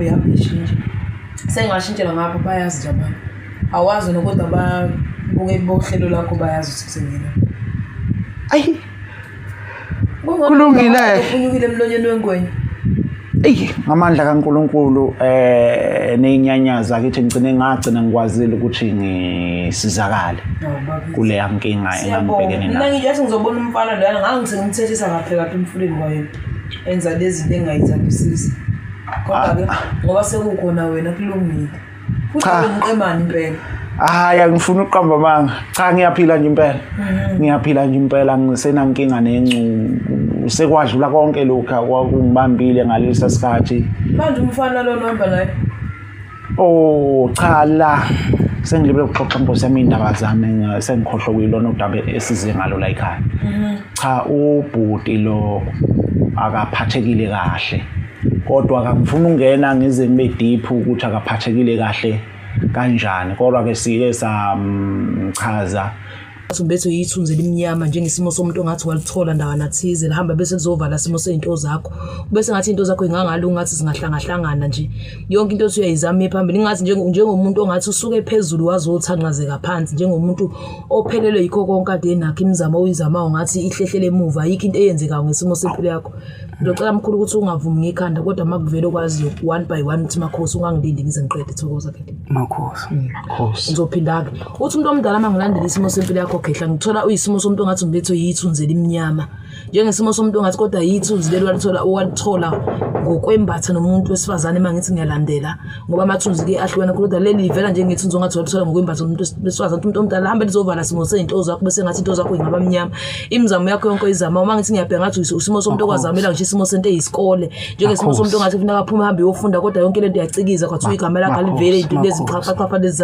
ihambe ishintshe sengashintshela ngapha bayazi nje abantu awazi nokuthi ababuke bohlelo lakho bayazi ukuthi kusengena ayi kulungile unyukile emlonyeni wengwenya ngamandla kaNkulunkulu neinyanyaza kithi ngicine ngagcina ngikwazile ukuthi ngisizakale kule yankinga engangibhekene nayo. Mina ngithi ngizobona umfana lana ngangizengimthethisa ngaphela lapha emfuleni kwayo enza lezi zinto engayizabisisi. Kodwa ke ngoba sekukhona wena kulungile. Futhi ngiqemani impela. Hayi angifuni uqamba manga. Cha ngiyaphila nje impela. Ngiyaphila nje impela ngisenankinga nencu sekwadlula konke lokho kwakungibambile ngalesa sikhathi. Manje umfana lo nomba naye. Oh cha la sengilibele ukuxoxa Nkosi yami indaba zami sengikhohlwa kuyilona udaba esize ngalo la ekhaya. Cha ubhuti lo akaphathekile kahle. Kodwa akangifuni ungena ngize ngibe deep ukuthi akaphathekile kahle kanjani kodwa ke sike samchaza Umbetho yithunze limnyama njengesimo somuntu ongathi walithola ndawo nathize lihamba bese lizovala simo sezinto zakho bese ngathi into zakho ingangalunga ngathi singahlangahlangana nje yonke into usuyayizama ephambili ngathi njengomuntu ongathi usuke phezulu wazothanqazeka phansi njengomuntu ophelelwe yikho konke kade enakho imizamo oyizama ngathi ihlehlele emuva yikho into eyenzeka ngesimo sempilo yakho ngicela mkhulu ukuthi ungavumi ngekhanda kodwa makuvele okwazi one by one uthi Makhosi ungangilindi ngize ngiqede thokoza ke Makhosi ngizophinda ke uthi umuntu omdala mangilandela isimo sempilo yakho khehla ngithola uyisimo somuntu ongathi umbetho yithunze limnyama njengesimo somuntu ongathi kodwa yithunzi lelo walithola ngokwembatha nomuntu wesifazane mangithi ngiyalandela ngoba amathunzi ke ahlukana kodwa leli livela njengethunzi ongathi walithola ngokwembatha umuntu wesifazane umuntu omdala hamba lizovala simo sezinto zakho bese ngathi into zakho ingaba mnyama imizamo yakho yonke izama uma ngithi ngiyabheka ngathi usimo somuntu okwazamela nje isimo sento eyisikole njengesimo somuntu ongathi kufuneka aphuma hambe yofunda kodwa yonke lento iyacikiza kwathi igama lakhe livele into lezi qhaqa lezi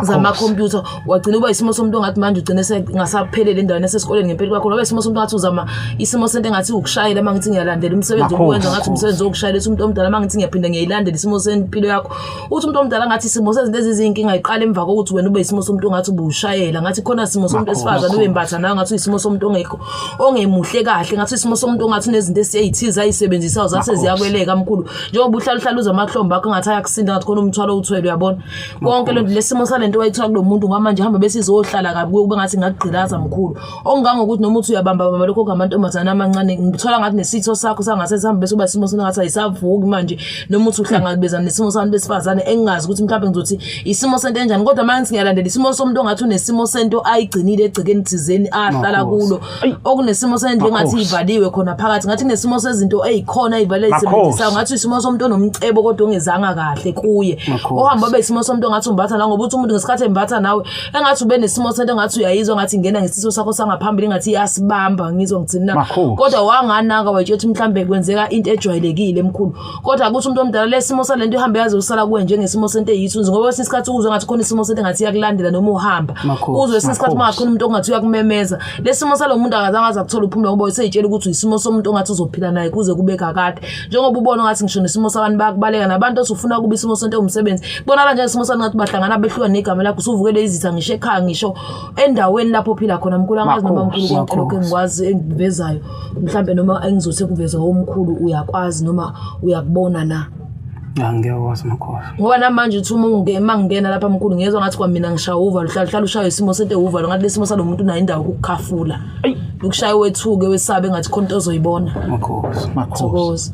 zama computer wagcina uba isimo somuntu ongathi manje ugcine sengasaphelele endaweni esesikoleni ngempela kwakho ngoba isimo somuntu ongathi uzama isimo sento engathi ukushayela mangithi ngiyalandela umsebenzi okwenza ngathi umsebenzi okushayela umuntu omdala mangithi ngiyaphinda ngiyayilandela isimo sempilo yakho uthi umuntu omdala ngathi isimo sezinto ezizinkinga iqala emva kokuthi wena ube isimo somuntu ongathi ubushayela ngathi khona isimo somuntu esifazana ubembatha nayo ngathi isimo somuntu ongekho ongemuhle kahle ngathi isimo somuntu ongathi nezinto esiyayithiza ayisebenzisayo zase ziyakweleka mkhulu njengoba uhlaluhlalu uzamahlomba akho ngathi ayakusinda ngathi khona umthwalo uthwele uyabona konke lento lesimo lento wayithola kulomuntu ngamanje hamba bese izohlala kabi kube ngathi ngagqilaza mkhulu okungangokuthi noma uthi uyabamba bamba lokho ngamantombazana amancane ngithola ngathi nesitho sakho sangase sihamba bese uba isimo sengathi ayisavuki manje noma uthi uhlangabezana nesimo sabantu besifazane engazi ukuthi mhlawumbe ngizothi isimo sento enjani kodwa manje ngiyalandela isimo somuntu ongathi unesimo sento ayigcinile egcekeni thizeni ahlala kulo okunesimo sento engathi ivaliwe khona phakathi ngathi kunesimo sezinto ezikhona ezivale isebenzisayo ngathi isimo somuntu onomcebo kodwa ongezanga kahle kuye ohamba besimo somuntu ongathi umbatha la ngoba uthi umuntu ngesikhathi embatha nawe engathi ube nesimo sento engathi uyayizwa ngathi ngena ngesitho sakho sangaphambili ngathi iyasibamba ngizwa ngithina kodwa wanganaka wayethi mhlambe kwenzeka into ejwayelekile emkhulu kodwa ukuthi umuntu omdala lesimo salento ihambe yaze usala kuwe njengesimo sento eyithunzi ngoba wesikhathi uzwe ngathi khona isimo sento engathi iyakulandela noma uhamba uzwe wesikhathi mangakhona umuntu ongathi uyakumemeza lesimo salomuntu akazange azakuthola uphumula ngoba useyitshela ukuthi isimo somuntu ongathi uzophila naye kuze kube kakade njengoba ubona ngathi ngisho nesimo sabantu bayakubaleka nabantu osufuna kuba isimo sento umsebenzi bonala nje isimo sangathi bahlangana behlwa negama lakho usuvukele izitha ngisho ekhaya ngisho endaweni lapho phila khona mkhulu angazi noma mkhulu konke lokho engikwazi engivezayo mhlambe noma engizothi kuveza omkhulu uyakwazi noma uyakubona na ngiyakwazi Makhosi ngoba namanje uthi uma ngingena lapha mkhulu ngiyezwa ngathi kwamina ngishaya uva hlala ushaye isimo sento uva ngathi lesimo salomuntu unayo indawo ukukhafula ukushaya wethuke wesabe ngathi khona into ozoyibona Makhosi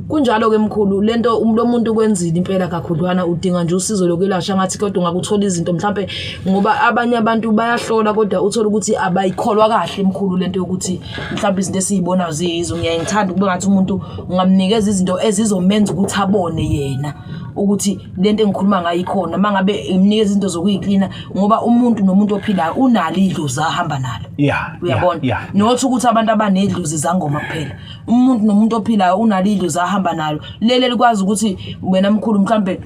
kunjalo ke mkhulu lento umuntu kwenzile impela kakhulwana udinga nje usizo lokwelashwa ngathi kodwa ungakuthola izinto mhlambe ngoba abanye abantu bayahlola kodwa uthola ukuthi abayikholwa kahle mkhulu lento yokuthi mhlambe izinto esizibona zizo ngiyayithanda kube ngathi umuntu ungamnikeza izinto ezizomenza ukuthi abone yena ukuthi lento engikhuluma ngayo ikhona mangabe imnikeza izinto zokuyiklina ngoba umuntu nomuntu ophilayo unalo idlozi ahamba nalo uyabona nothi ukuthi abantu abanedlozi zangoma kuphela umuntu nomuntu ophilayo unalo idlozi ahamba nalo lele likwazi ukuthi wena mkhulu mhlambe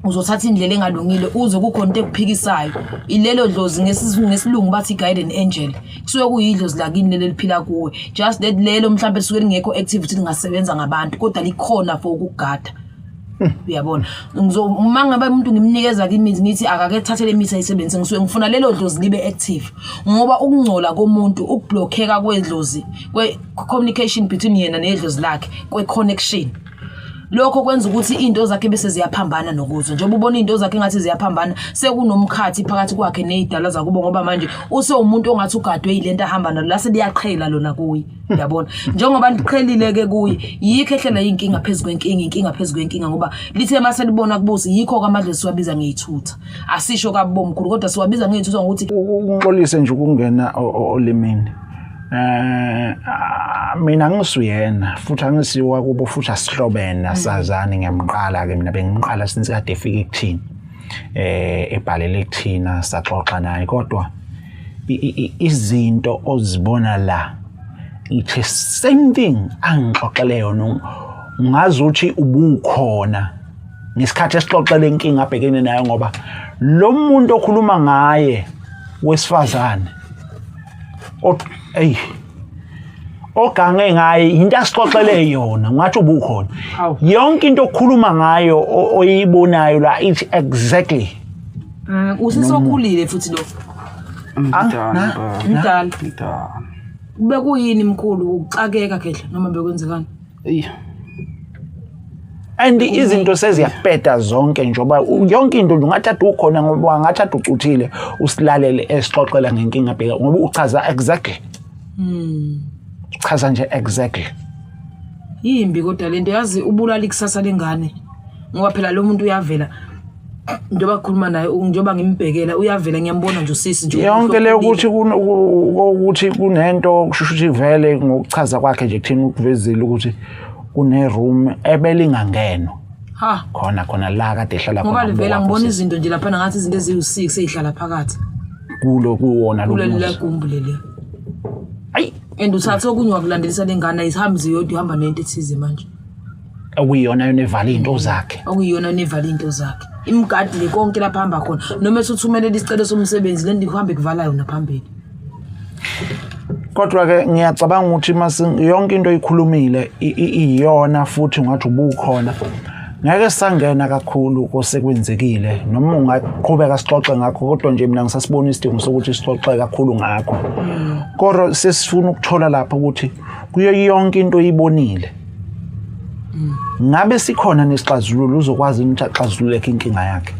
uzothatha indlela engalungile uze kukhona into ekuphikisayo ilelo dlozi ngesilungu bathi guardian angel kusuke kuyidlozi lakini lelo liphila kuwe just that lelo mhlambe lisuke lingekho active ukuthi lingasebenza ngabantu kodwa likhona for ukugada uyabona uma ngabe umuntu ngimnikeza imithi ngithi akake thathe le mithi ayisebenzise ngisuke ngifuna lelo dlozi libe active ngoba ukungcola komuntu ukublockeka kwedlozi kwe communication between yena nedlozi lakhe kwe connection lokho kwenza ukuthi into zakhe bese ziyaphambana nokuzo njengoba ubona into zakhe ngathi ziyaphambana sekunomkhathi phakathi kwakhe nezidala zakubo ngoba manje use umuntu ongathi ugadwe yilento ahamba nalo la seliyaqhela lona kuyi uyabona njengoba liqhelile ke kuyi yikho ehlela inkinga phezulu kwenkinga ngoba lithe mase libona kubusi yikho kwamadle siwabiza ngeyithutha asisho kabomkhulu kodwa siwabiza ngeyithutha ngokuthi uxolise nje ukungena olimini mina ngisuyena futhi angisiwa kubo futhi asihlobene asazani ngiyamqala ke mina bengimqala since kade efika ekuthini ebhalele kuthina saxoxa naye kodwa izinto ozibona la ithe same thing angixoxele yona ungazi ukuthi ubukhona ngesikhathi esixoxele inkinga abhekene nayo ngoba lo muntu okhuluma ngaye wesifazane ogange ngaye into asixoxele yona ngathi ubukhona yonke into okhuluma ngayo oyibonayo la ithi exactly usisokhulile futhi lo mdala bekuyini mkhulu ukuxakeka khehla noma bekwenzekani and izinto seziyapeta zonke njengoba yonke into nje ungathatha ukhona ngoba ungathatha ucuthile usilalele esixoxela ngenkinga bheka ngoba uchaza exactly chaza nje exactly yimbi kodwa lento yazi ubulala ikusasa lengane ngoba phela lo muntu uyavela njengoba khuluma naye njengoba ngimbhekela uyavela ngiyambona nje usisi nje yonke le ukuthi kunento kushusha ukuthi vele ngokuchaza kwakhe nje kuthina ukuvezile ukuthi kune room ebelingangenwa khona la kade ehlala khona ngoba livela ngibona izinto nje lapha ngathi izinto eziwu6 ezihlala phakathi kuwona lo la kumbulele ayi uthathe okunye wakulandelisa lengane isihambi ziyodwa ihamba nento ethize manje okuyiyona yonevale into zakhe imgadi le konke lapha hamba khona noma esuthumelele isicelo somsebenzi le ndikuhambe kuvala yona phambili kodwa ke ngiyacabanga ukuthi mase yonke into oyikhulumile iyona futhi ungathi ubukhona ngeke sangena kakhulu kosekwenzekile noma ungaqhubeka sixoxe ngakho kodwa nje mina ngisasibona isidingo sokuthi sixoxe kakhulu ngakho kodwa sesifuna ukuthola lapha ukuthi kuyo yonke into oyibonile ngabe sikhona nesixazululo uzokwazi ukuthi axazululeke inkinga yakhe